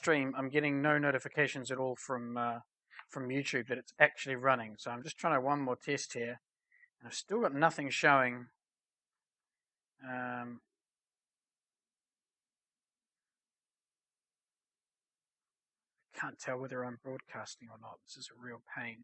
stream, I'm getting no notifications at all from YouTube that it's actually running. So I'm just trying one more test here, and I've still got nothing showing. I can't tell whether I'm broadcasting or not. This is a real pain.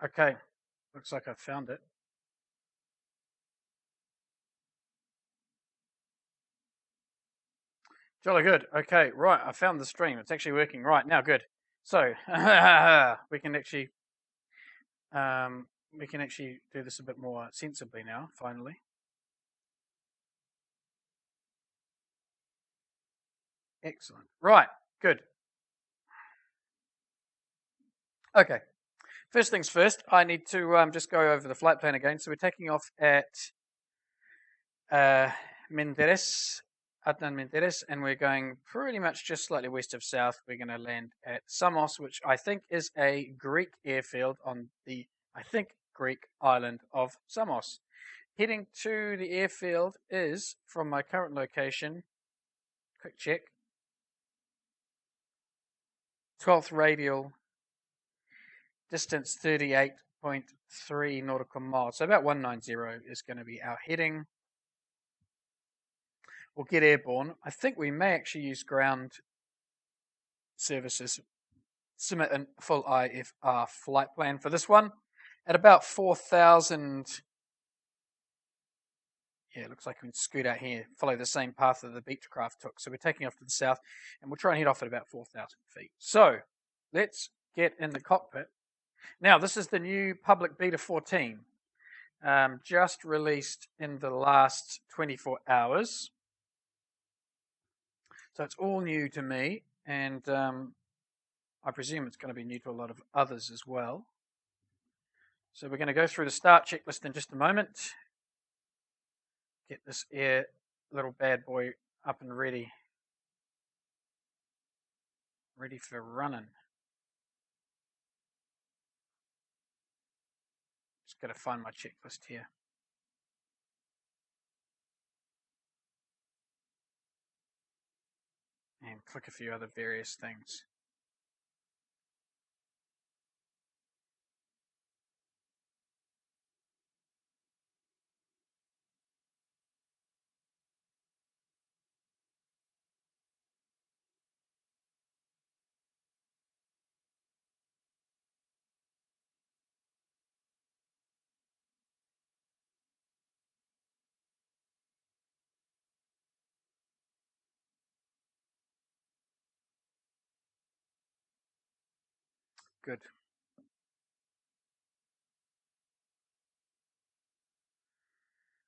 Okay, looks like I've found it. Jolly good. Okay, right, I found the stream. It's actually working right now. Good. So we can actually do this a bit more sensibly now. Finally. Excellent. Right. Good. Okay. First things first, I need to just go over the flight plan again. So we're taking off at Mendes, Adnan Mendes, and we're going pretty much just slightly west of south. We're going to land at Samos, which I think is a Greek airfield on the, Greek island of Samos. Heading to the airfield is, from my current location, quick check, 12th radial, distance 38.3 nautical miles. So about 190 is going to be our heading. We'll get airborne. I think we may actually use ground services. Submit a full IFR flight plan for this one at about 4,000. Yeah, it looks like we can scoot out here, follow the same path that the Beechcraft took. So we're taking off to the south, and we'll try and head off at about 4,000 feet. So let's get in the cockpit. Now, this is the new public beta 14, just released in the last 24 hours. So it's all new to me, and I presume it's going to be new to a lot of others as well. So we're going to go through the start checklist in just a moment. Get this little bad boy up and ready. Ready for running. Just got to find my checklist here. And click a few other various things. Good.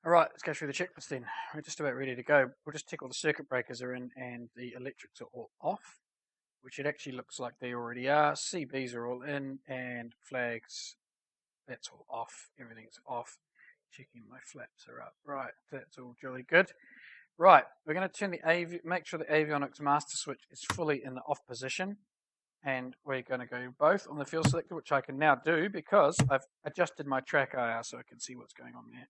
All right, let's go through the checklist then. We're just about ready to go. We'll just tick all the circuit breakers are in and the electrics are all off, which it actually looks like they already are. CBs are all in and flags, that's all off. Everything's off. Checking my flaps are up. Right, that's all jolly good. Right, we're going to turn make sure the avionics master switch is fully in the off position. And we're going to go both on the fuel selector, which I can now do because I've adjusted my track IR so I can see what's going on there.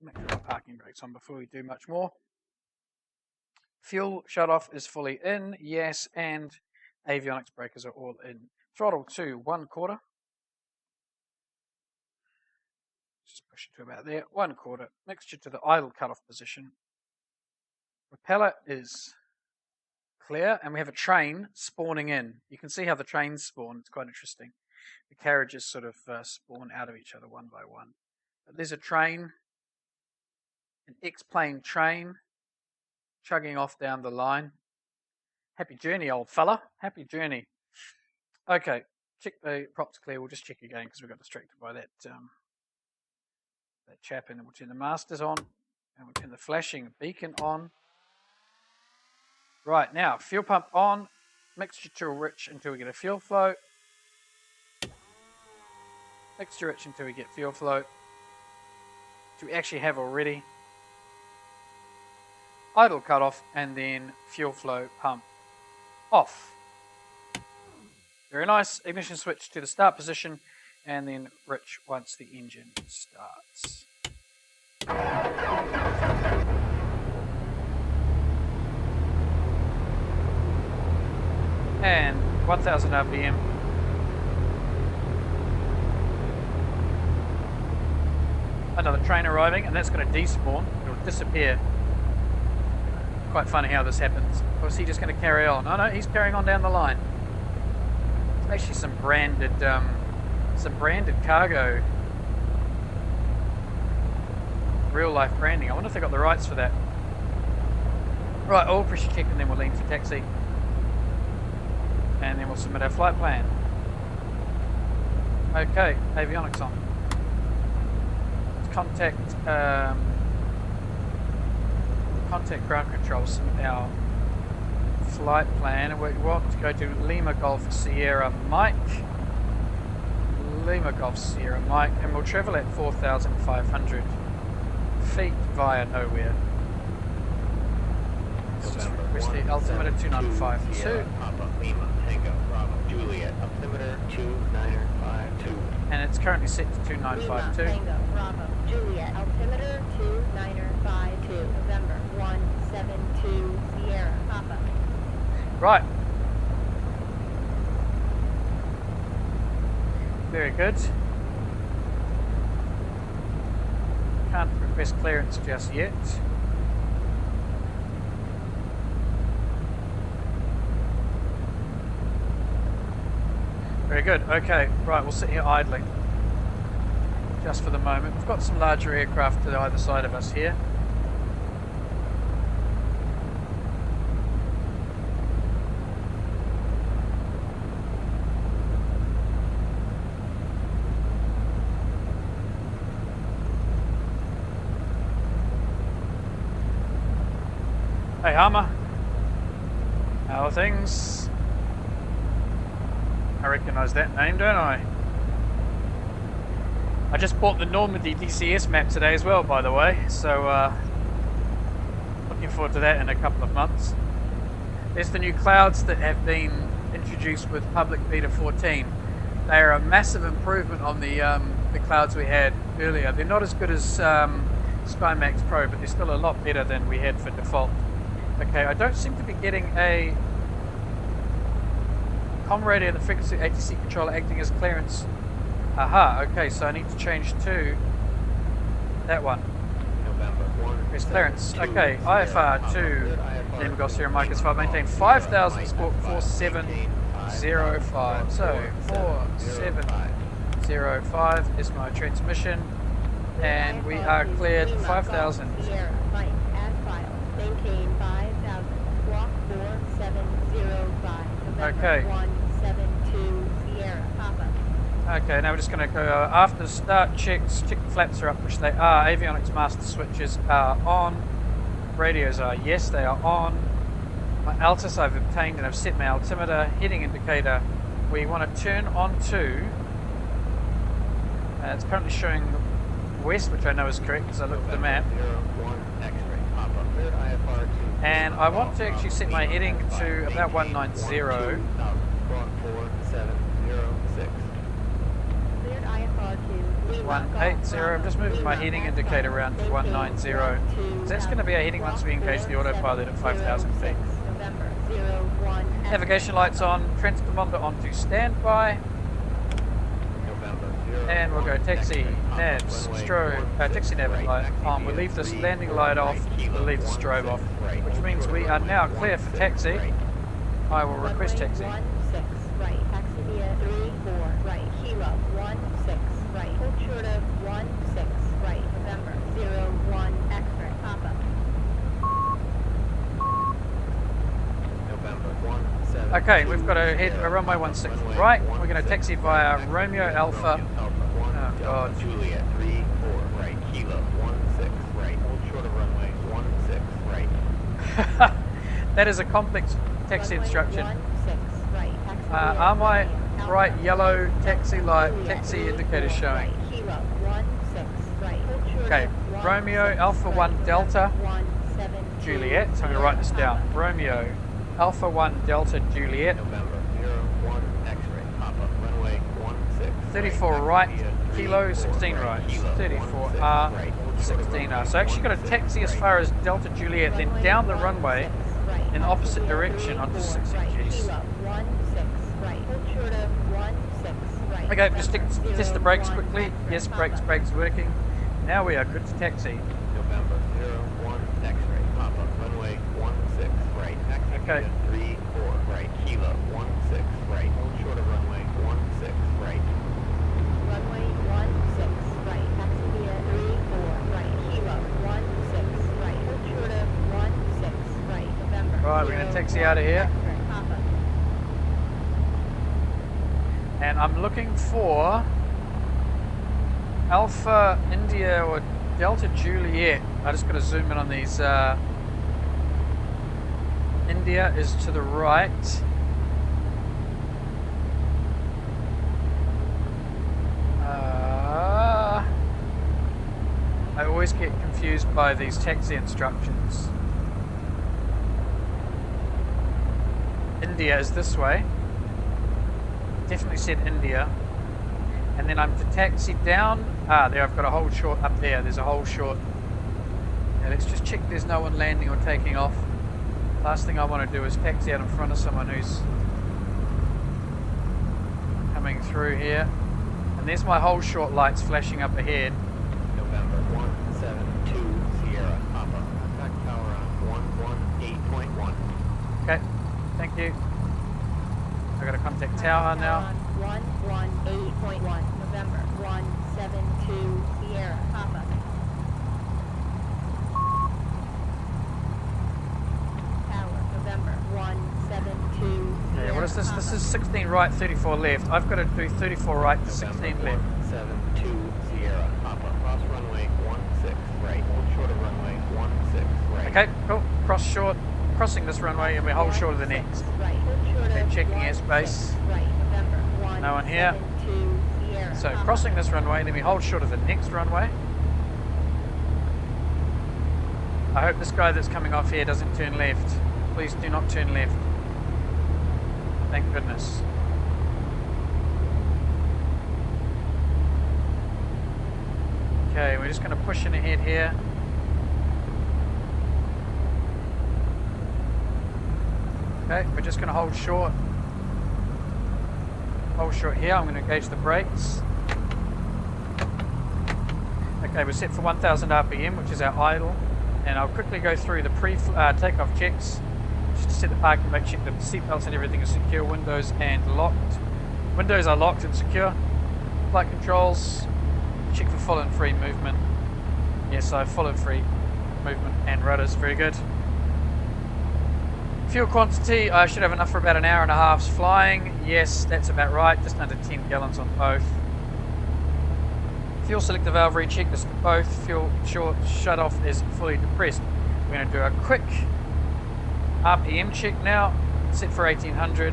Make sure the parking brake's on before we do much more. Fuel shut off is fully in, yes, and avionics breakers are all in. Throttle to 1/4. Just push it to about there. 1/4. Mixture to the idle cutoff position. Propeller is clear, and we have a train spawning in. You can see how the trains spawn. It's quite interesting. The carriages sort of spawn out of each other one by one. But there's a train, an Xplane train, chugging off down the line. Happy journey, old fella. Happy journey. Okay, check the props clear. We'll just check again because we got distracted by that chap, and then we'll turn the masters on, and we'll turn the flashing beacon on. Right, now, fuel pump on, mixture to rich until we get a fuel flow. Mixture rich until we get fuel flow, which we actually have already. Idle cutoff, and then fuel flow pump off. Very nice. Ignition switch to the start position, and then rich once the engine starts. And 1000 RPM. Another train arriving, and that's going to despawn. It'll disappear. Quite funny how this happens. Or is he just going to carry on? Oh no, he's carrying on down the line. There's actually some branded cargo. Real life branding. I wonder if they got the rights for that. Right, oil pressure check, and then we'll lean for taxi. And then we'll submit our flight plan. Okay, avionics on. Let's contact ground control, submit our flight plan, and we want to go to Lima Golf Sierra Mike. Lima Golf Sierra Mike, and we'll travel at 4,500 feet via nowhere. Let's just request the altimeter 2952. Lima, Tango, Bravo, Juliet, altimeter 2952. And it's currently set to 2952. Lima, Tango, Bravo, Juliet, altimeter 2952. November 172, Sierra, Papa. Right. Very good. Can't request clearance just yet. Very good. Okay, right, we'll sit here idling just for the moment. We've got some larger aircraft to either side of us here. Hey Hammer, how are things? I recognise that name, don't I? I just bought the Normandy DCS map today as well, by the way, so looking forward to that in a couple of months. There's the new clouds that have been introduced with public beta 14. They are a massive improvement on the clouds we had earlier. They're not as good as SkyMax Pro, but they're still a lot better than we had for default. Okay, I don't seem to be getting a comm radio and the frequency ATC controller acting as clearance. Aha, okay, so I need to change to that one. November 1. Press clearance. Okay, IFR 2. Lima Golf Sierra Mike is 5, maintain 5,000, squawk 4705. So 4705 is my transmission, and we are cleared 5,000. Sierra, Mike, as filed. Maintain 5,000. Squawk 4705. Okay. 172 Sierra, Papa. Okay, now we're just going to go after the start checks. Check the flaps are up, which they are. Avionics master switches are on. Radios are, yes, they are on. My Altus I've obtained, and I've set my altimeter. Heading indicator, we want to turn on to. It's currently showing west, which I know is correct because I looked at the map. And I want to actually set my heading to about 190. 180. I'm just moving my heading indicator around to 190. So that's going to be our heading once we engage the autopilot at 5,000 feet. Navigation lights on, transponder on to standby. And we'll go taxi, navs, strobe, taxi nav light on. We'll leave this landing light off, we'll leave the strobe off, which means we are now clear for taxi. I will request taxi. 16 right, taxi via 34 right, Kilo 16 right, hold short of 16 right, November 01 X-ray, Papa. November 17. Okay, we've got to head runway 16 right. We're going to taxi via Romeo Alpha. Oh God. Juliet 34 right, Kilo 16 right, hold short of runway 16 right. That is a complex taxi Runway instruction. 16 right, taxi via Are my Alpha, bright yellow taxi light, Juliet taxi 34 indicators showing? right, Kilo 16 right, hold short Okay, of Romeo 16 Alpha right, 1 Delta, November 172 Juliet. So I'm going to write this down. Romeo Alpha 1 Delta Juliet. November 01 X-ray. Pop up runway 16. 34 right, Kilo, 16 right. 34R, 16R. So I actually got a taxi as far as Delta Juliet, then down the runway in opposite direction onto 60 Gs. Okay, just test the brakes quickly. Yes, brakes working. Now we are good to taxi. November 01 X-ray. Pop up runway 16 right. Taxi Okay. via 34 right. Kilo 16 right. Hold short of runway 16 right. Runway 16 right. Taxi via 34 right. Kilo 16 right. Hold short of 16 right. November. Right, we're going to taxi out of here. X-ray. Papa. And I'm looking for Alpha India or Delta Juliet. I just got to zoom in on these. India is to the right. I always get confused by these taxi instructions. India is this way. Definitely said India. And then I'm to taxi down. There I've got a hold short up there. There's a hold short. Now let's just check there's no one landing or taking off. Last thing I want to do is taxi out in front of someone who's coming through here. And there's my hold short lights flashing up ahead. November 172 Sierra. Papa. Contact tower on 118.1. Okay, thank you. I got to contact tower now. 118.1 November 172 Sierra Papa. Tower November 172 Sierra. Yeah, what is this? This is 16 right, 34 left. I've got to do 34 right to 16 left. 172 Sierra. Papa. Cross runway 16 right. Hold short of runway 16 right. Okay, cool. Cross short. Crossing this runway and we hold short of the next. Right. Hold short Okay, of checking airspace. Right. November 172 No one here. Sierra. So Papa. crossing this runway, then we hold short of the next runway. I hope this guy that's coming off here doesn't turn left. Please do not turn left. Thank goodness. Okay, we're just going to push in ahead here. Okay, we're just going to hold short. Hold short here. I'm going to engage the brakes. Okay, we're set for 1000 RPM, which is our idle. And I'll quickly go through the takeoff checks. Just to set the parking brake, check that the seatbelts and everything is secure. Windows and locked. Windows are locked and secure. Flight controls. Check for full and free movement. Yes, I have full and free movement and rudders. Very good. Fuel quantity, I should have enough for about an hour and a half's flying. Yes, that's about right. Just under 10 gallons on both. Fuel selector valve recheck, this is both. Fuel short shut off is fully depressed. We're going to do a quick RPM check now. Set for 1800.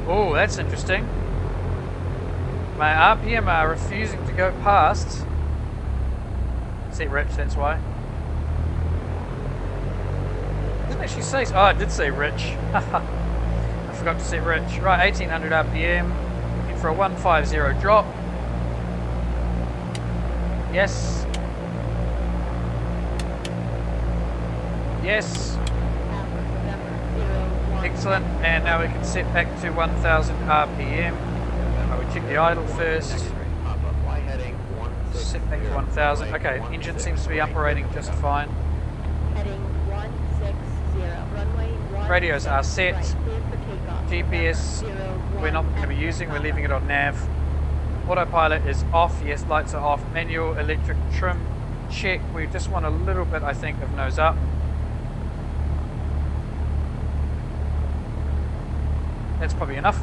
Oh, that's interesting. My RPM are refusing to go past. Set rich, that's why. Didn't actually say. Oh, it did say rich. I forgot to set rich. Right, 1800 RPM. Looking for a 150 drop. Yes. Yes. Excellent. And now we can set back to 1000 RPM. I will check the idle first. Set back to 1000. Okay, engine seems to be operating just fine. Heading 160. Runway 1. Radios are set. Right, cleared for takeoff. GPS we're not going to be using, we're leaving it on nav. Autopilot is off, yes, lights are off. Manual electric trim check. We just want a little bit, I think, of nose up. That's probably enough.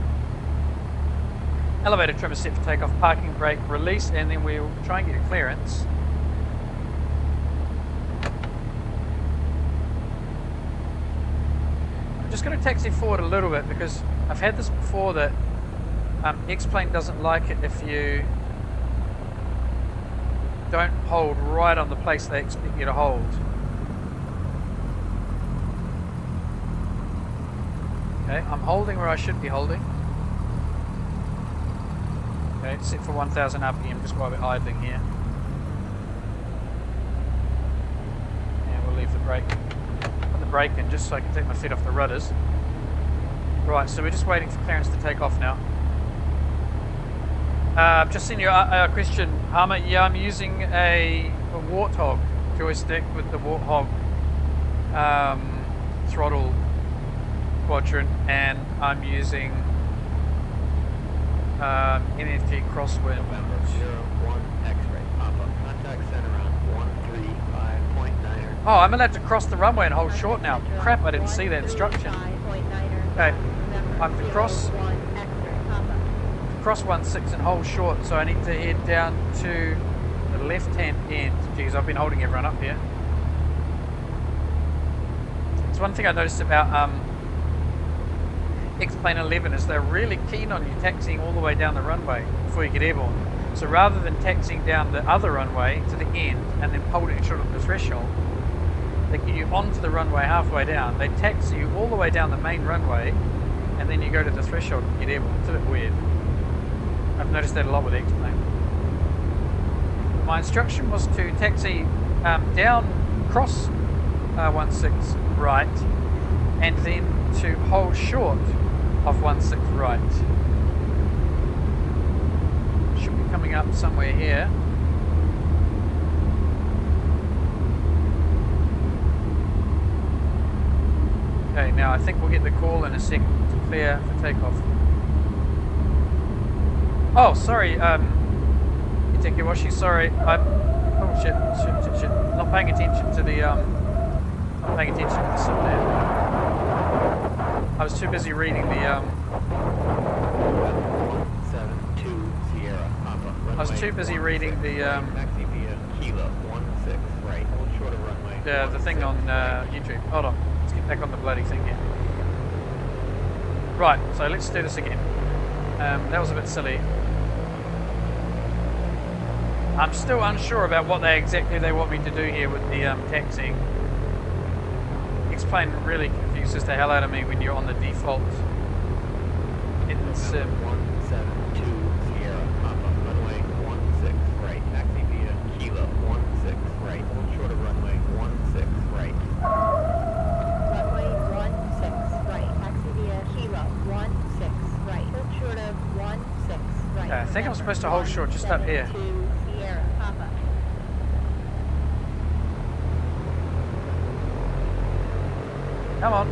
Elevator trim is set for takeoff, parking brake release, and then we'll try and get a clearance. I'm just going to taxi forward a little bit because I've had this before that Xplane doesn't like it if you don't hold right on the place they expect you to hold. Okay, I'm holding where I should be holding. Okay, set for 1000 RPM just while we're idling here. And we'll leave the brake. Put the brake in just so I can take my feet off the rudders. Right, so we're just waiting for clearance to take off now. I've just seen your question, Harmer. Yeah, I'm using a Warthog joystick with the Warthog throttle quadrant, and I'm using NFT crosswind. November 01 X-ray pop-up. Contact center on 135.9er. Oh, I'm allowed to cross the runway and hold short now. Crap, I didn't see that instruction. Okay, I'm to cross 16 and hold short, so I need to head down to the left-hand end. Geez, I've been holding everyone up here. It's one thing I noticed about Xplane 11 is they're really keen on you taxiing all the way down the runway before you get airborne. So rather than taxiing down the other runway to the end and then holding short of the threshold, they get you onto the runway halfway down. They taxi you all the way down the main runway, and then you go to the threshold and get airborne. It's a bit weird. I've noticed that a lot with Xplane. My instruction was to taxi down, cross 16 right, and then to hold short of 16 right. Should be coming up somewhere here. Okay, now I think we'll get the call in a second to clear for takeoff. Oh, sorry, Itakewashi, sorry, oh shit, not paying attention to the, not paying attention to the sim there. I was too busy reading the, 72 Sierra Papa. I was too busy reading the, Taxi via Kilo 16 right. Hold short of runway. the thing on, YouTube. Hold on, let's get back on the bloody thing here. Right, so let's do this again. That was a bit silly. I'm still unsure about what exactly they want me to do here with the taxiing. Xplane really confuses the hell out of me when you're on the default in the sim. 172 Sierra Papa. Runway 16 right. Taxi via Kilo 16 right. Hold short of runway 16 right. Runway 16 right. Taxi via Kilo 16 right. Hold short of 16 right. I think I'm supposed to hold short just up here. 172 Sierra Papa. Come on.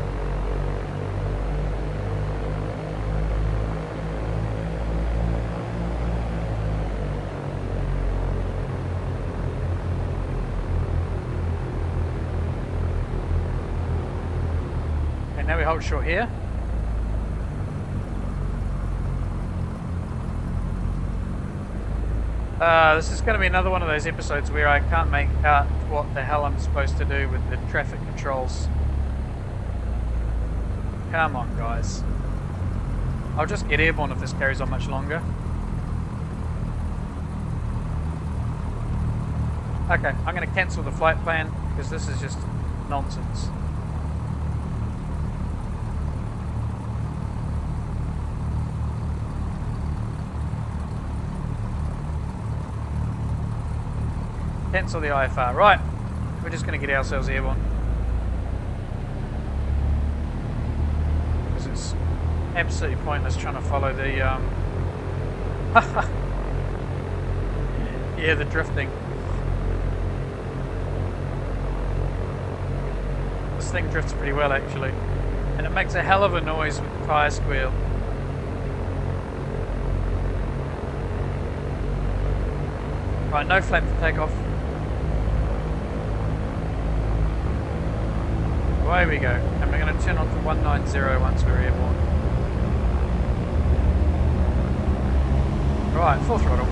Okay, now we hold short here. This is going to be another one of those episodes where I can't make out what the hell I'm supposed to do with the traffic controls. Come on, guys. I'll just get airborne if this carries on much longer. Okay, I'm going to cancel the flight plan because this is just nonsense. Cancel the IFR. Right, we're just going to get ourselves airborne. Because it's absolutely pointless trying to follow the yeah, the drifting. This thing drifts pretty well actually, and it makes a hell of a noise with the tyre squeal. Right, no flap for takeoff. Away we go, and we're going to turn on to 190 once we're airborne. Right, full throttle.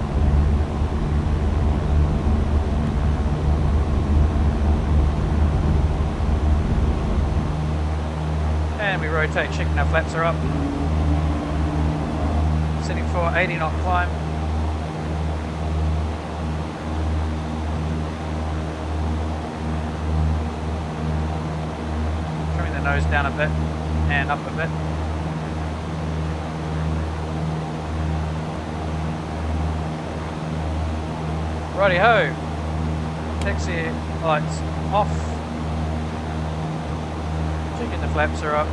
And we rotate, checking our flaps are up. Setting for 80 knot climb. nose down a bit and up a bit. Righty ho, taxi lights off, checking the flaps are up.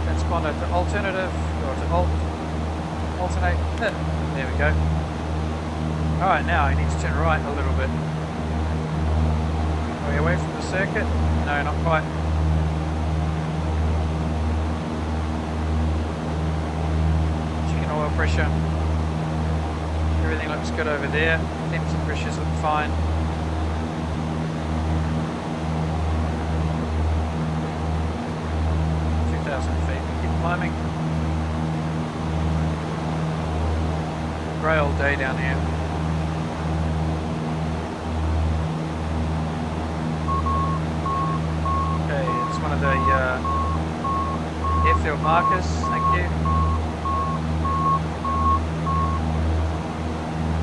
Transponder to alternative, or to alternate, there we go. Alright, now I need to turn right a little bit. Are we away from the circuit? No, not quite. Checking oil pressure. Everything looks good over there. Temps and pressures look fine. Feet. Keep climbing. Grey all day down here. Okay, it's one of the airfield markers. Thank you.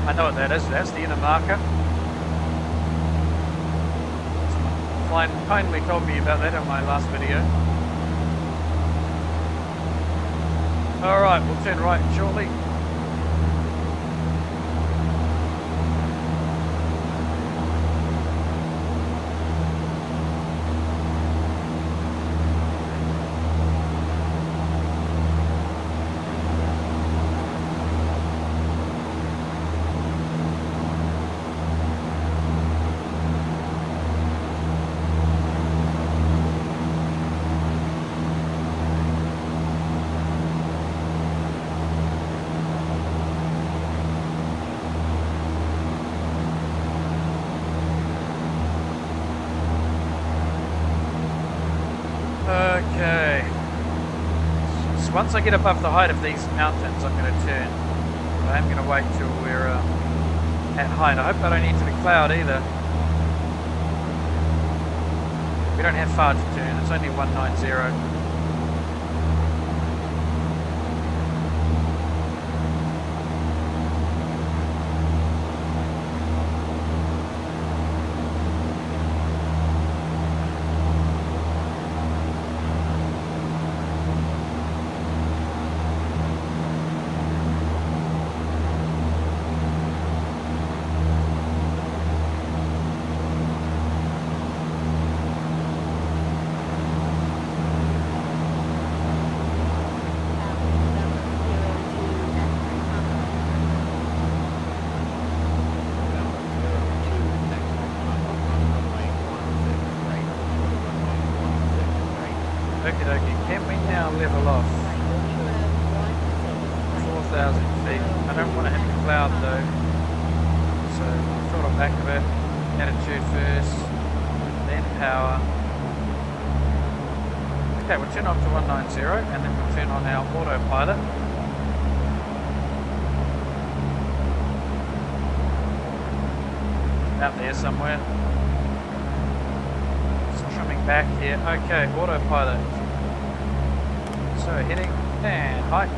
I know what that is. That's the inner marker. Someone kindly told me about that in my last video. Alright, we'll turn right shortly. Okay, so once I get above the height of these mountains I'm going to turn. I am going to wait till we're at height. I hope I don't enter the cloud either. We don't have far to turn, it's only 190. Can we now level off? 4,000 feet. I don't want to hit the cloud though. So throttle back a bit. Attitude first, then power. Okay, we'll turn off to 190 and then we'll turn on our autopilot. Out there somewhere. Just trimming back here. Okay, autopilot. So heading and height.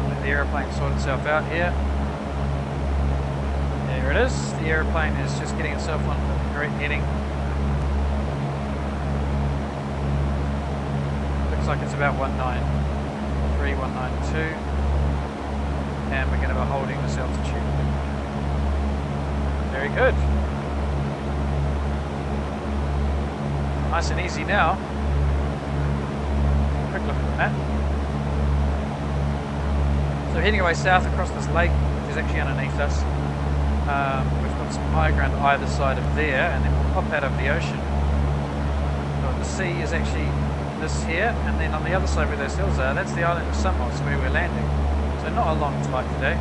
Let the aeroplane sort itself out here. There it is. The aeroplane is just getting itself on the correct heading. Looks like it's about 193, 192. And we're going to be holding this altitude. Very good. Nice and easy now. Quick look at the map. So heading away south across this lake, which is actually underneath us. We've got some high ground either side of there, and then we'll pop out of the ocean. So the sea is actually this here, and then on the other side where those hills are, that's the island of Samos where we're landing. So not a long flight today.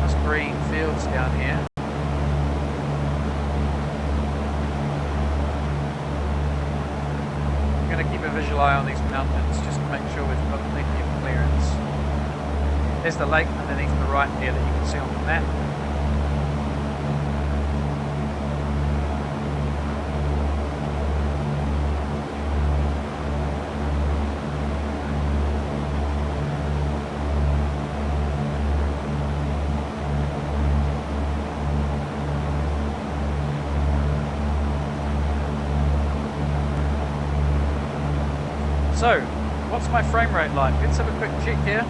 Nice green fields down here. Keep a visual eye on these mountains just to make sure we've got plenty of clearance. There's the lake underneath the right there that you can see on the map. So, what's my frame rate like? Let's have a quick check here.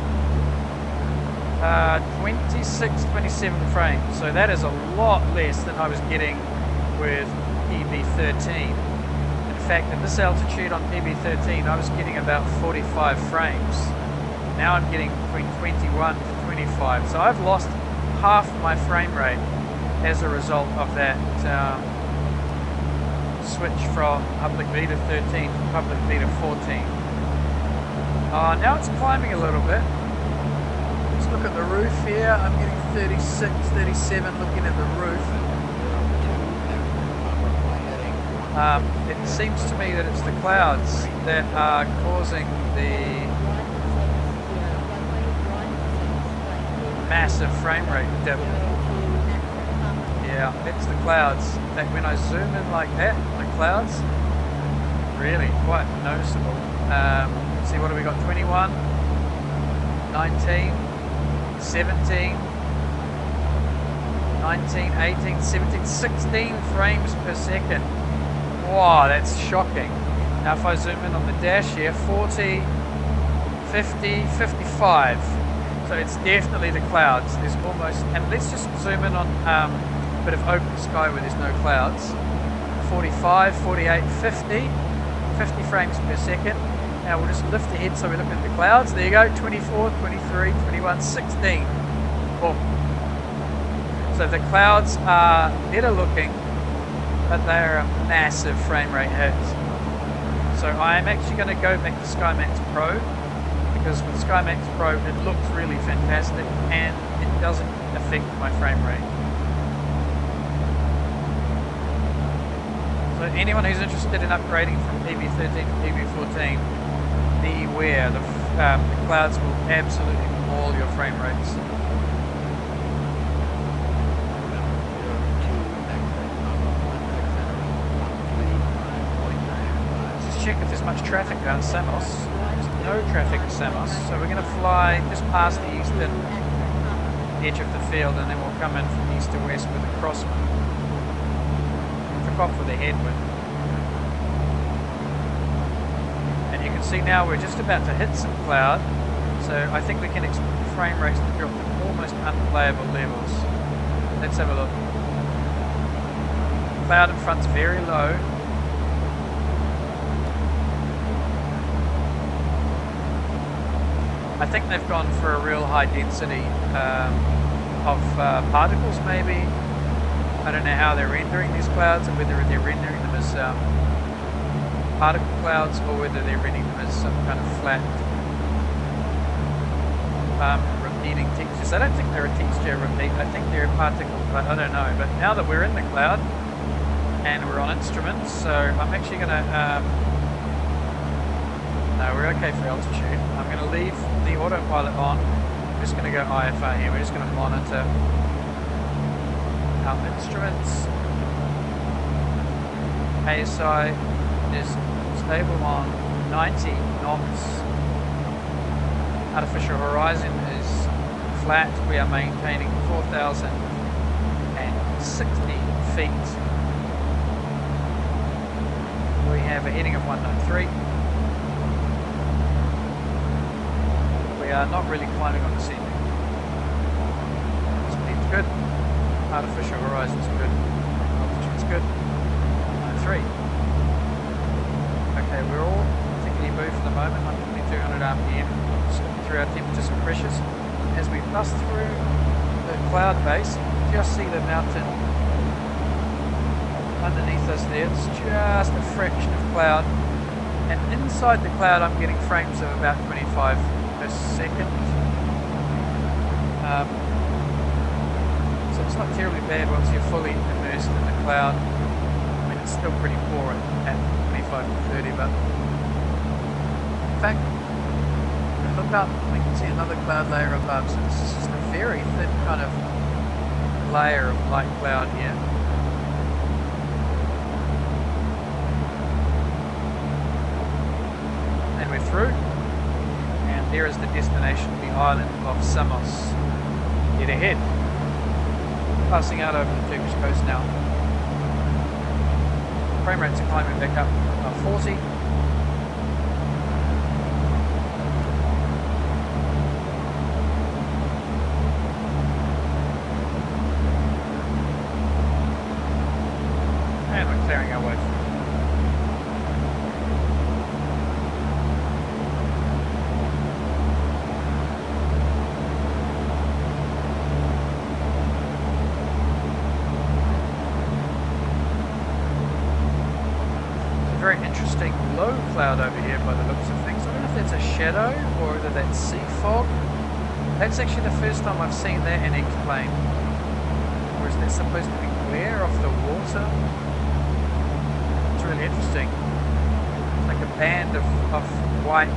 26, 27 frames. So that is a lot less than I was getting with PB13. In fact, at this altitude on PB13, I was getting about 45 frames. Now I'm getting between 21 to 25. So I've lost half my frame rate as a result of that switch from public beta 13 to public beta 14. Now it's climbing a little bit. Let's look at the roof here. I'm getting 36, 37 looking at the roof. It seems to me that it's the clouds that are causing the massive frame rate dip. Yeah, it's the clouds. In fact, when I zoom in like that, the clouds, really quite noticeable. See, what have we got? 21, 19, 17, 19, 18, 17, 16 frames per second. Wow, that's shocking. Now if I zoom in on the dash here, 40, 50, 55. So it's definitely the clouds. There's almost, and let's just zoom in on a bit of open sky where there's no clouds. 45, 48, 50, 50 frames per second. Now we'll just lift the head so we look at the clouds. There you go, 24, 23, 21, 16. Boom. So the clouds are better looking, but they're a massive frame rate hit. So I am actually going to go back to SkyMax Pro, because with SkyMax Pro it looks really fantastic and it doesn't affect my frame rate. So anyone who's interested in upgrading from PB13 to PB14, beware, the clouds will absolutely maul your frame rates. Let's check if there's much traffic around Samos. There's no traffic at Samos, so we're going to fly just past the eastern edge of the field and then we'll come in from east to west with a crosswind. Took off with a headwind. And you can see now we're just about to hit some cloud, so I think we can expect the frame rates to drop to almost unplayable levels. Let's have a look. Cloud in front's very low. I think they've gone for a real high density of particles maybe. I don't know how they're rendering these clouds, or whether they're rendering them as particle clouds or whether they're rendering them as some kind of flat repeating textures. I don't think they're a texture repeat, I think they're a particle, but I don't know. But now that we're in the cloud and we're on instruments, so I'm actually going to no, we're okay for altitude. I'm going to leave the autopilot on. I'm just going to go IFR here. We're just going to monitor our instruments. ASI is stable on 90 knots. Artificial horizon is flat. We are maintaining 4,060 feet. We have a heading of 193. We are not really climbing on the ceiling. Speed's good. Artificial horizon's good. Altitude's good. 3. Okay, we're all tickety boo for the moment. 12200 RPM. Just looking through our temperatures and pressures. As we bust through the cloud base, just see the mountain underneath us there. It's just a fraction of cloud. And inside the cloud, I'm getting frames of about 25 per second. So it's not terribly bad once you're fully immersed in the cloud. I mean, it's still pretty poor at 25 to 30, but in fact, if we look up, we can see another cloud layer above. So this is just a very thin kind of layer of light cloud here. And we're through. There is the destination, the island of Samos. Get ahead. Passing out over the Turkish coast now. Frame rates are climbing back up 40. clearing our way through. Very interesting low cloud over here by the looks of things. I don't know if that's a shadow or whether that's sea fog. That's actually the first time I've seen that in Xplane. Or is that supposed to be glare off the water? It's really interesting. Like a band of white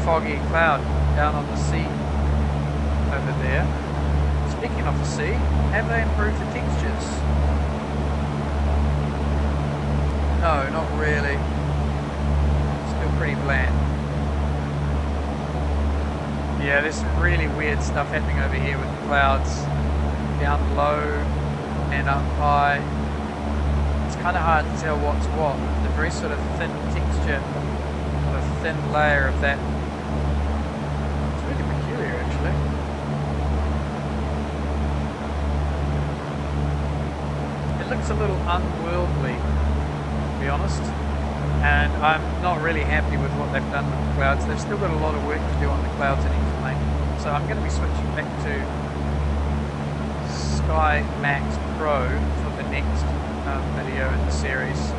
foggy cloud down on the sea over there. Speaking of the sea, have they improved the textures? No, not really. Still pretty bland. Yeah, there's some really weird stuff happening over here with the clouds down low and up high. It's kind of hard to tell what's what. The very sort of thin texture, a thin layer of that. It's really peculiar, actually. It looks a little unworldly, be honest, and I'm not really happy with what they've done with the clouds. They've still got a lot of work to do on the clouds in Xplane, so I'm going to be switching back to Sky Max Pro for the next video in the series.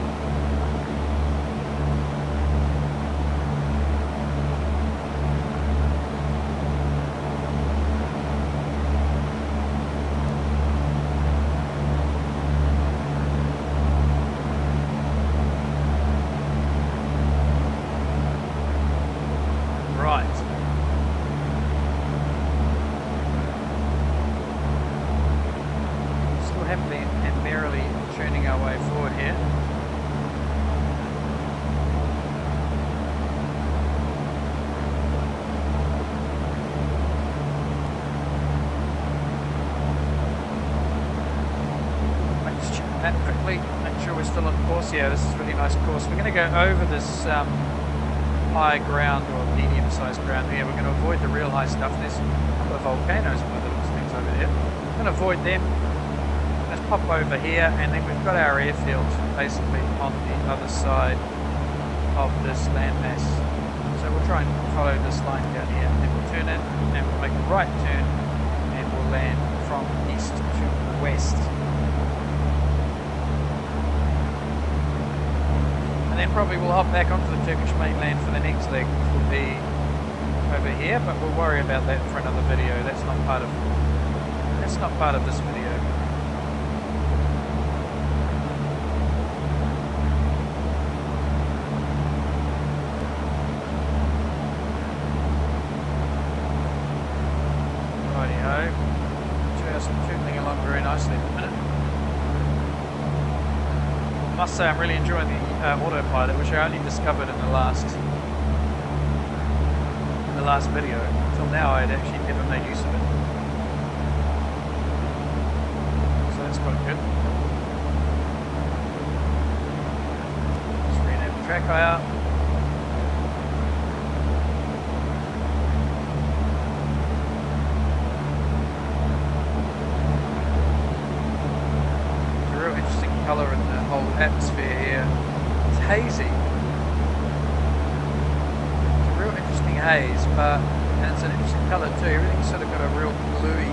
Yeah, this is a really nice course. We're going to go over this high ground or medium-sized ground here. We're going to avoid the real high stuff. There's a couple of volcanoes by the looks of things over there. We're going to avoid them. Let's pop over here, and then we've got our airfield basically on the other side of this landmass. So we'll try and follow this line down here, and then we'll turn in, and we'll make a right turn, and we'll land from east to west. And then probably we'll hop back onto the Turkish mainland for the next leg, which will be over here, but we'll worry about that for another video. That's not part of this video. Righty-ho. Just tootling along very nicely at the minute. I must say I'm really enjoying the autopilot, which I only discovered in the last video. Until now I had actually never made use of it. So that's quite good. Just rename the track eye up. There's a real interesting colour in the whole atmosphere here. It's hazy. It's a real interesting haze, and it's an interesting colour too. Everything's sort of got a real bluey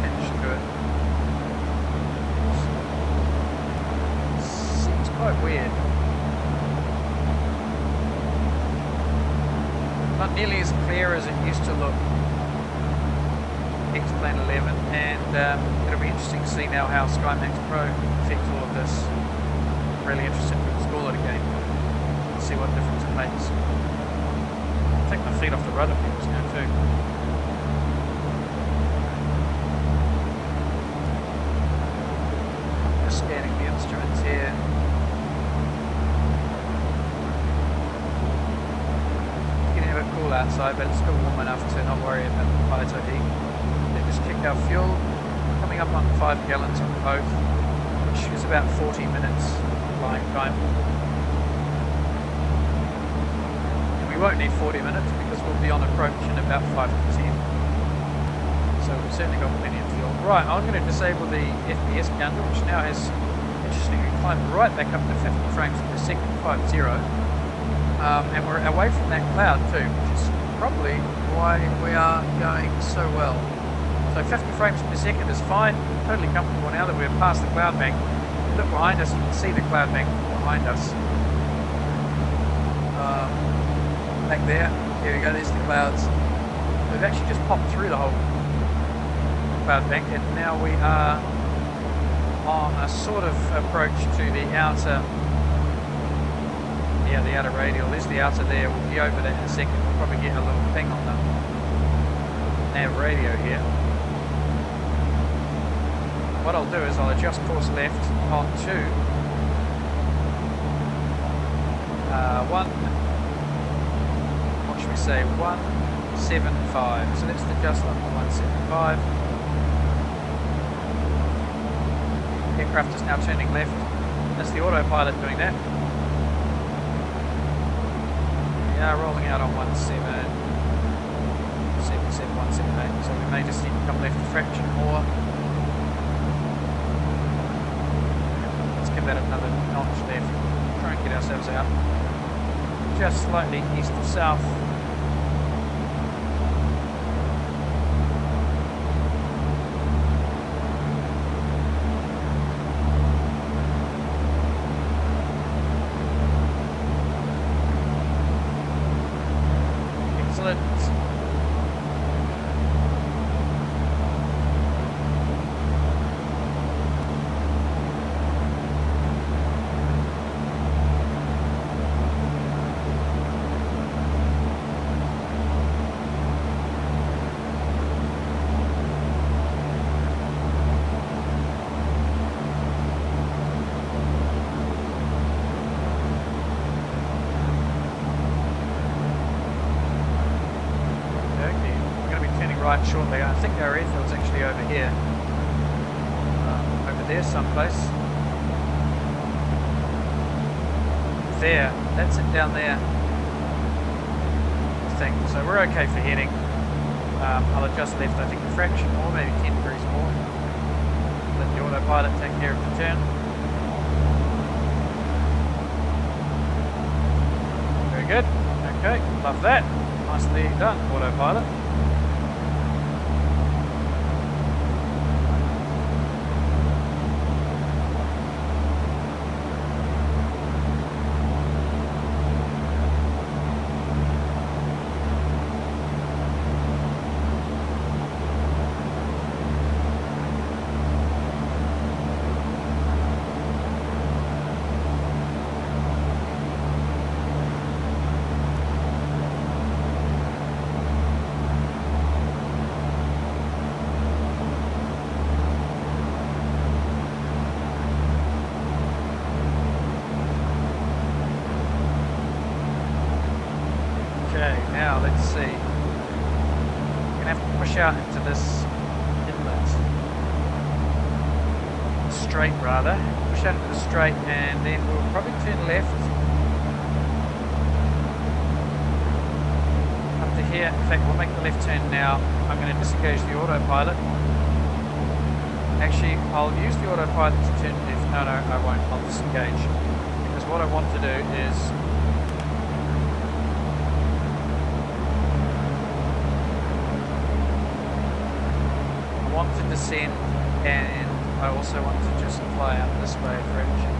tinge to it. Seems quite weird. Not nearly as clear as it used to look. Xplane 11, and it'll be interesting to see now how Sky Max Pro affects all of this. Really interested to install it again and see what difference it makes. I'll take my feet off the rudder pedals now too. Just scanning the instruments here. It's getting a bit cool outside, but it's still warm enough to not worry about the piezo heat. Then just check our fuel. Coming up on 5 gallons on both, which is about 40 minutes flying time. And we won't need 40 minutes because we'll be on approach in about 5 to 10. So we've certainly got plenty of fuel. Right, I'm going to disable the FPS counter, which now has interestingly climbed right back up to 50 frames per second, 50. And we're away from that cloud too, which is probably why we are going so well. So 50 frames per second is fine, totally comfortable now that we're past the cloud bank. If you look behind us, you can see the cloud bank behind us. Back there we go, there's the clouds. We've actually just popped through the whole cloud bank, and now we are on a sort of approach to the outer, the outer radial. There's the outer there. We'll be over that in a second. We'll probably get a little ping on the nav radio here. What I'll do is I'll adjust course left onto what should we say, 175. So let's adjust up to 175. Aircraft is now turning left. That's the autopilot doing that. We are rolling out on 177, 178, so we may just need to come left a fraction more. Let's give that another notch left. Try and get ourselves out. Just slightly east of south. Right shortly. I think our airfield's actually over here, over there someplace. There, that's it down there, I think. So we're okay for heading. I'll adjust left, I think a fraction more, maybe 10 degrees more. Let the autopilot take care of the turn. Very good. Okay, love that. Nicely done, autopilot. Now let's see. We're going to have to push out into this inlet. Straight rather. Push out into the straight and then we'll probably turn left. Up to here. In fact, we'll make the left turn now. I'm going to disengage the autopilot. Actually, I'll use the autopilot to turn left. No, I won't. I'll disengage. Because what I want to do is to descend, and I also want to just fly out this way a fraction,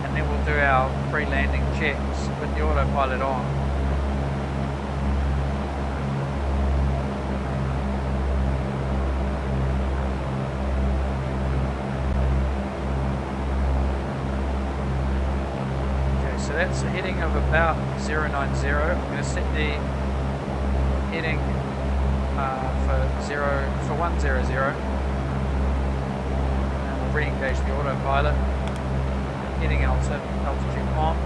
and then we'll do our pre-landing checks with the autopilot on. Okay, so that's a heading of about 090. I'm going to set the heading for 100, and we'll re-engage the autopilot. Heading altitude on.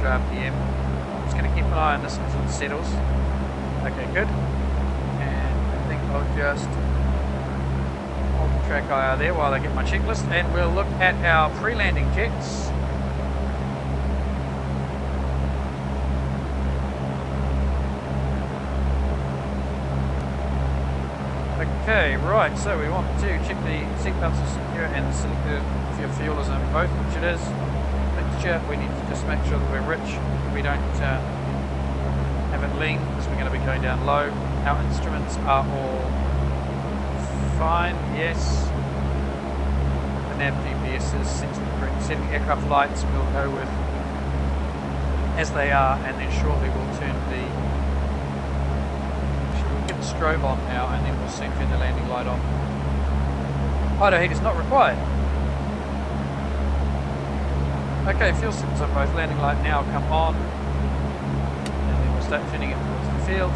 RPM. I'm just going to keep an eye on this until it settles. Okay, good. And I think I'll just hold the track IR there while I get my checklist, and we'll look at our pre-landing checks. Okay, right, so we want to check the seatbelts are secure and select if your fuel is in both, which it is. Mixture, we need to just make sure that we're rich. We don't have it lean because we're going to be going down low. Our instruments are all fine, yes. The nav GPS is set to the correct setting. Aircraft lights we'll go with as they are, and then shortly we'll turn the strobe on now, and then we'll soon turn the landing light on. Idle heat is not required. Okay, fuel systems on both. Landing light now come on, and then we'll start turning it towards the field.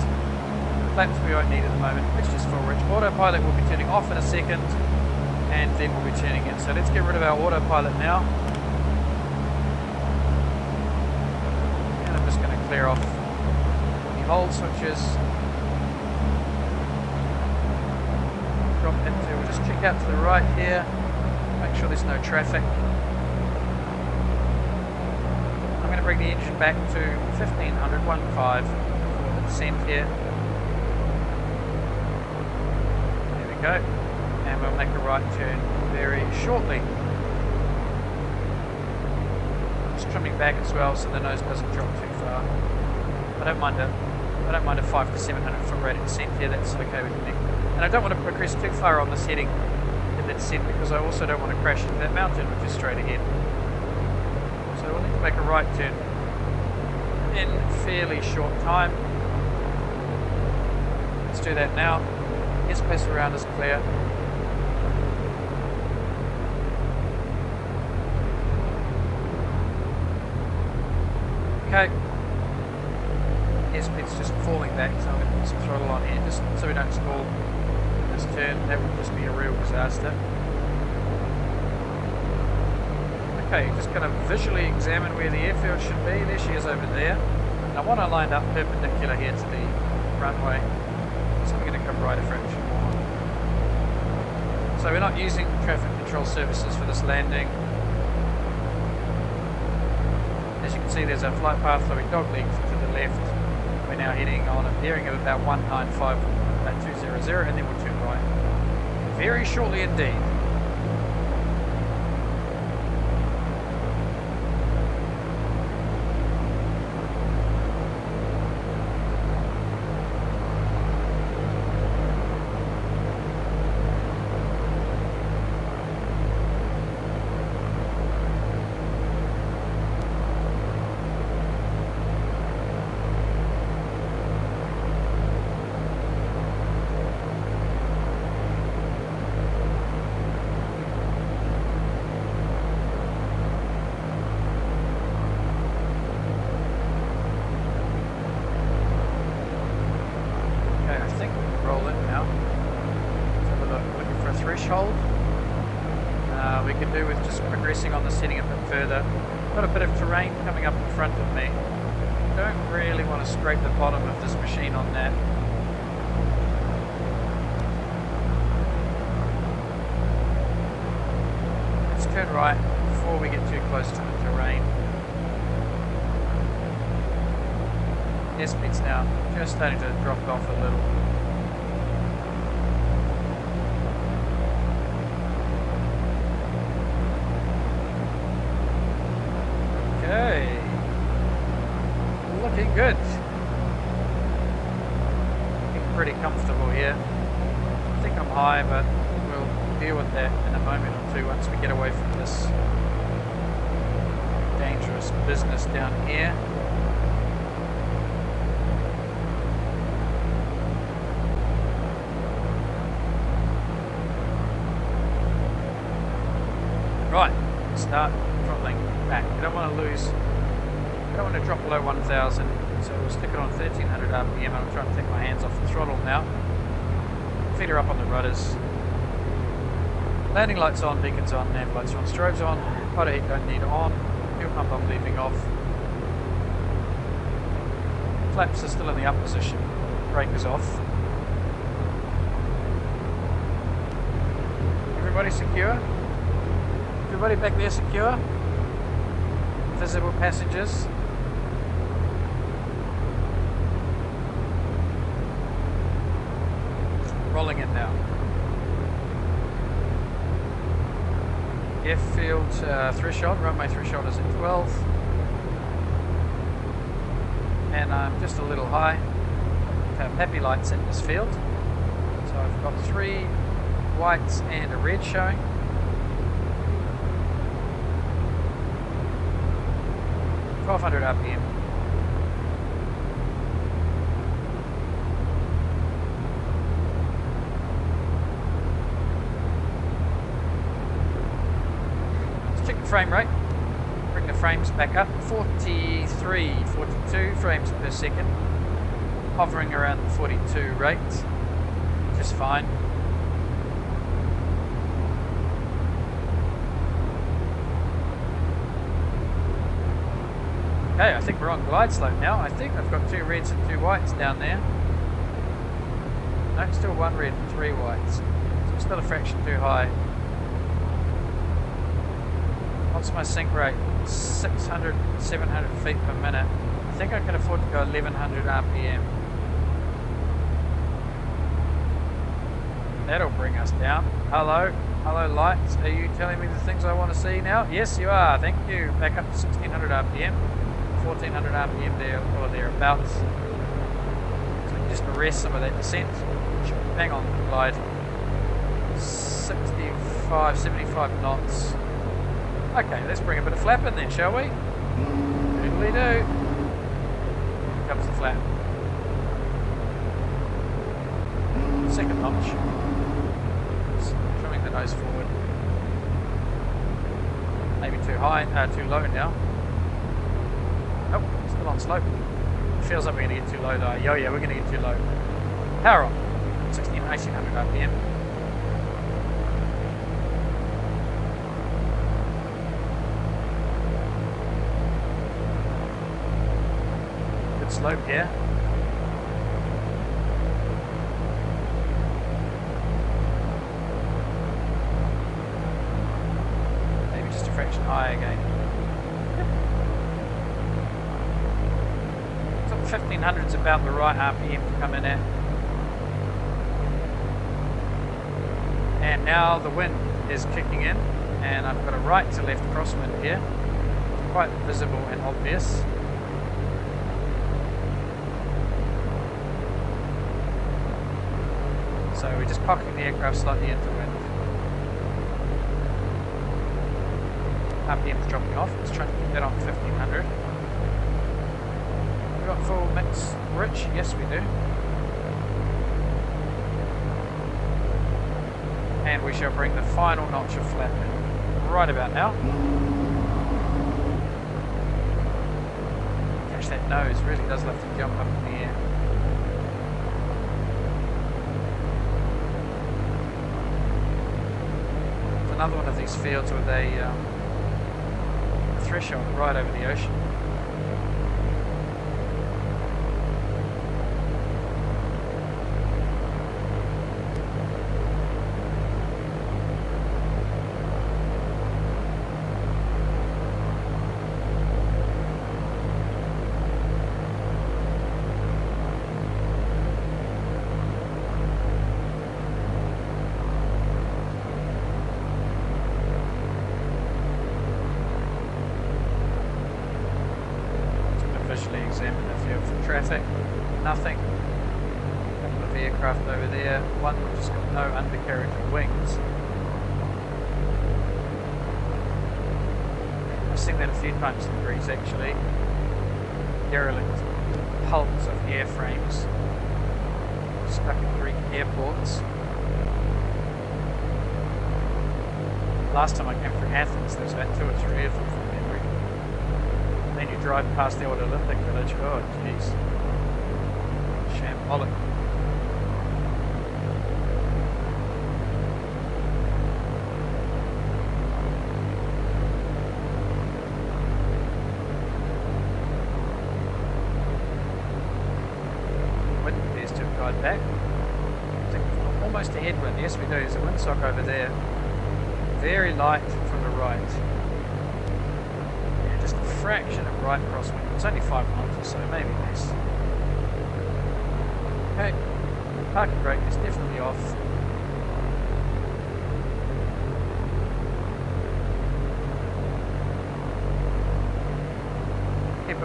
Flaps we won't need at the moment, which is full rich. Autopilot will be turning off in a second, and then we'll be turning in. So let's get rid of our autopilot now. And I'm just going to clear off the hold switches. Drop into, we'll just check out to the right here, make sure there's no traffic. I'm going to bring the engine back to 1500, 1.5 for the descent here. There we go. And we'll make a right turn very shortly. Just trimming back as well so the nose doesn't drop too far. I don't mind a 500 to 700 foot rate of descent here, that's okay with me. And I don't want to progress too far on this heading in the descent because I also don't want to crash into that mountain which is straight ahead. So we'll need to make a right turn in fairly short time. Let's do that now. Airspace around is clear. Okay. Airspeed's just falling back, so I'm going to put some throttle on here just so we don't stall in this turn. That would just be a real disaster. Okay, just going to visually examine where the airfield should be. There she is over there. I want to line up perpendicular here to the runway, so we're going to come right a fraction more. So we're not using traffic control services for this landing. As you can see, there's a flight path flowing dog leg to the left. We're now heading on a bearing of about 195, about 200, and then we'll turn right. Very shortly indeed. Threshold. We could do with just progressing on the setting a bit further. Got a bit of terrain coming up in front of me. Don't really want to scrape the bottom of this machine on that. Let's turn right before we get too close to the terrain. Airspeed's now just starting to drop off a little. Okay, looking good. Looking pretty comfortable here. I think I'm high, but we'll deal with that in a moment or two once we get away from this dangerous business down here. Right, start throttling back. We don't want to lose, we don't want to drop below 1000, so we'll stick it on 1300 RPM. I'm trying to take my hands off the throttle now. Feet are up on the rudders. Landing lights on, beacons on, nav lights on, strobes on, powder heat don't need on, fuel pump I'm leaving off. Flaps are still in the up position, brake is off. Everybody secure? Everybody back there secure? Visible passengers? Rolling in now. Airfield threshold, runway threshold is at 12. And I'm just a little high. I have happy lights in this field. So I've got 3 whites and a red showing. (1200 RPM). Let's check the frame rate. Bring the frames back up. 43, 42 frames per second. Hovering around the 42 rate. Just fine. Okay, I think we're on glide slope now. I think I've got 2 reds and 2 whites down there. No, still 1 red and 3 whites. So still a fraction too high. What's my sync rate? 600, 700 feet per minute. I think I can afford to go 1100 RPM. That'll bring us down. Hello, hello lights. Are you telling me the things I want to see now? Yes, you are. Thank you. Back up to 1600 RPM. 1400 RPM there or thereabouts. So just arrest some of that descent. Hang on, glide. 65, 75 knots. Okay, let's bring a bit of flap in then, shall we? Doodly do. Here comes the flap. Second notch. Trimming the nose forward. Maybe too high, too low now. Nope, still on slope. It feels like we're going to get too low though. Oh yeah, we're going to get too low. Power on. 1800 RPM. Good slope here. Maybe just a fraction higher again. 1500 is about the right RPM to come in at. And now the wind is kicking in, and I've got a right to left crosswind here. It's quite visible and obvious. So we're just cocking the aircraft slightly into wind. RPM is dropping off. Let's try and keep that on 1500. Got full mix rich? Yes, we do. And we shall bring the final notch of flap in right about now. Gosh, that nose really does love to jump up in the air. It's another one of these fields with a threshold right over the ocean. Examine the field for traffic. Nothing. A couple of aircraft over there. One just got no undercarriage of wings. I've seen that a few times in Greece actually. Derelict hulks of airframes stuck in Greek airports. Last time I came through Athens, there was about 2 or 3 of them from memory. Then you drive past the old Olympic Village. Oh, jeez. Shambolic. Wind appears to have died back. I think we've got almost a headwind. Yes, we do. There's a windsock over there. Very light from the right. Just a fraction of right crosswind. It's only 5 knots or so, maybe less. Okay, parking brake is definitely off.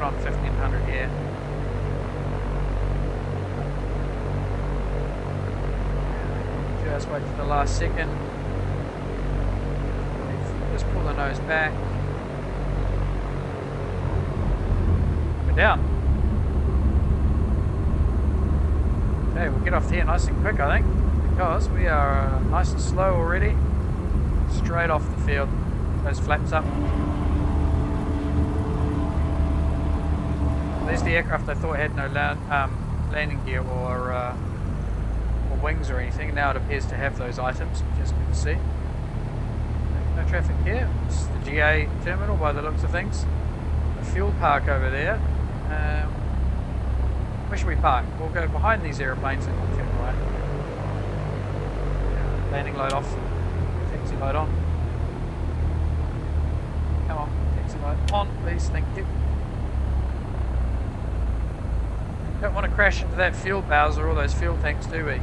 put on 1500 here. Just wait for the last second. Just pull the nose back. Up and down. Okay, we'll get off here nice and quick, I think, because we are nice and slow already. Straight off the field. Those flaps up. There's the aircraft I thought had no landing gear or wings or anything. Now it appears to have those items, which is good to see. No traffic here. It's the GA terminal by the looks of things. A fuel park over there. Where should we park? We'll go behind these aeroplanes and we'll turn right. Landing light off. Taxi light on. Come on, taxi light on, please. Thank you. Don't want to crash into that fuel bowser or all those fuel tanks, do we?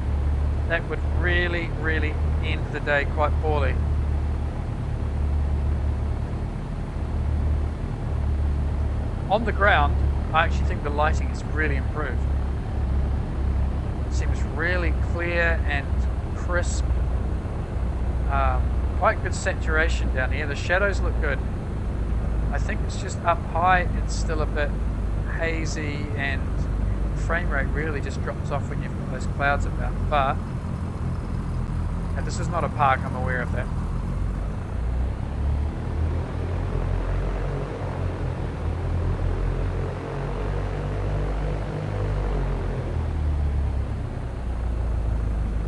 That would really, really end the day quite poorly. On the ground, I actually think the lighting is really improved. It seems really clear and crisp. Quite good saturation down here. The shadows look good. I think it's just up high, it's still a bit hazy and frame rate really just drops off when you've got those clouds about. But and this is not a park, I'm aware of that.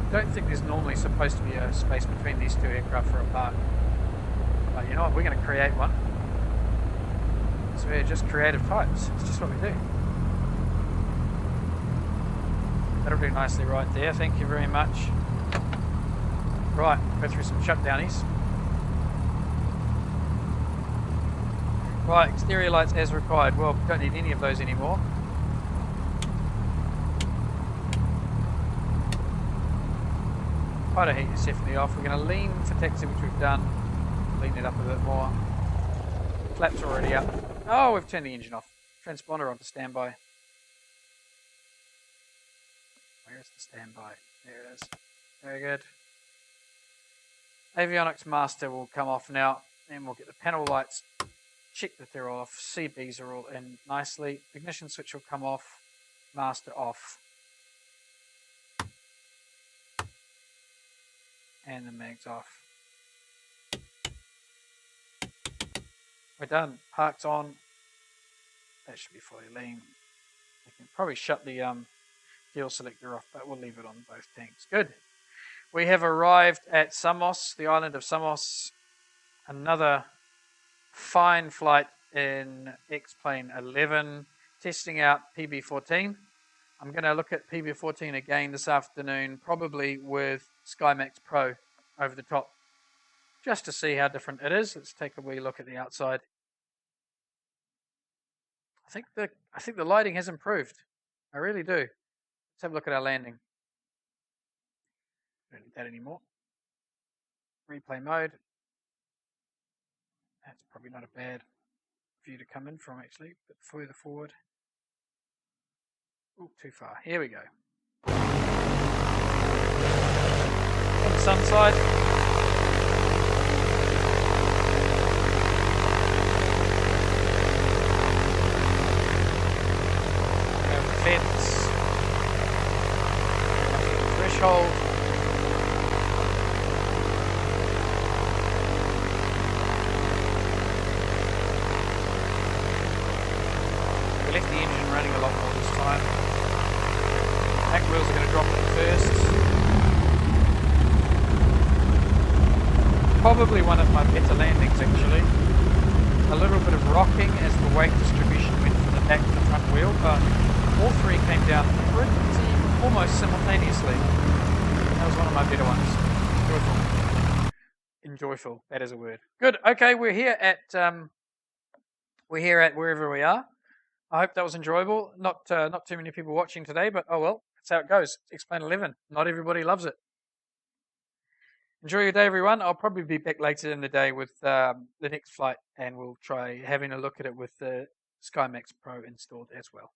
I don't think there's normally supposed to be a space between these two aircraft for a park. But you know what, we're going to create one. So we're just creative types. It's just what we do. That'll do nicely right there. Thank you very much. Right, go through some shutdownies. Right, exterior lights as required. Well, don't need any of those anymore. Quite a heat is definitely off. We're going to lean for taxi, which we've done. Lean it up a bit more. Flaps are already up. Oh, we've turned the engine off. Transponder onto standby. Where's the standby? There it is. Very good. Avionics master will come off now, and we'll get the panel lights. Check that they're off. CBs are all in nicely. Ignition switch will come off. Master off. And the mag's off. We're done. Park's on. That should be fully lean. We can probably shut the fuel selector off, but we'll leave it on both tanks. Good. We have arrived at Samos, the island of Samos. Another fine flight in Xplane 11, testing out PB14. I'm going to look at PB14 again this afternoon, probably with SkyMax Pro over the top, just to see how different it is. Let's take a wee look at the outside. I think the lighting has improved. I really do. Let's have a look at our landing. Don't need that anymore. Replay mode. That's probably not a bad view to come in from, actually. A bit further forward. Oh, too far. Here we go. On the sun side. Fence, threshold, we left the engine running a lot more this time. Back wheels are going to drop in first. Probably one of my better landings actually. A little bit of rocking as the weight distribution went from the back to the front wheel, but all three came down pretty almost simultaneously. That was one of my better ones. Enjoyful. Enjoyful. That is a word. Good. Okay, we're here at wherever we are. I hope that was enjoyable. Not too many people watching today, but oh well. That's how it goes. Xplane 11. Not everybody loves it. Enjoy your day, everyone. I'll probably be back later in the day with the next flight, and we'll try having a look at it with the SkyMax Pro installed as well.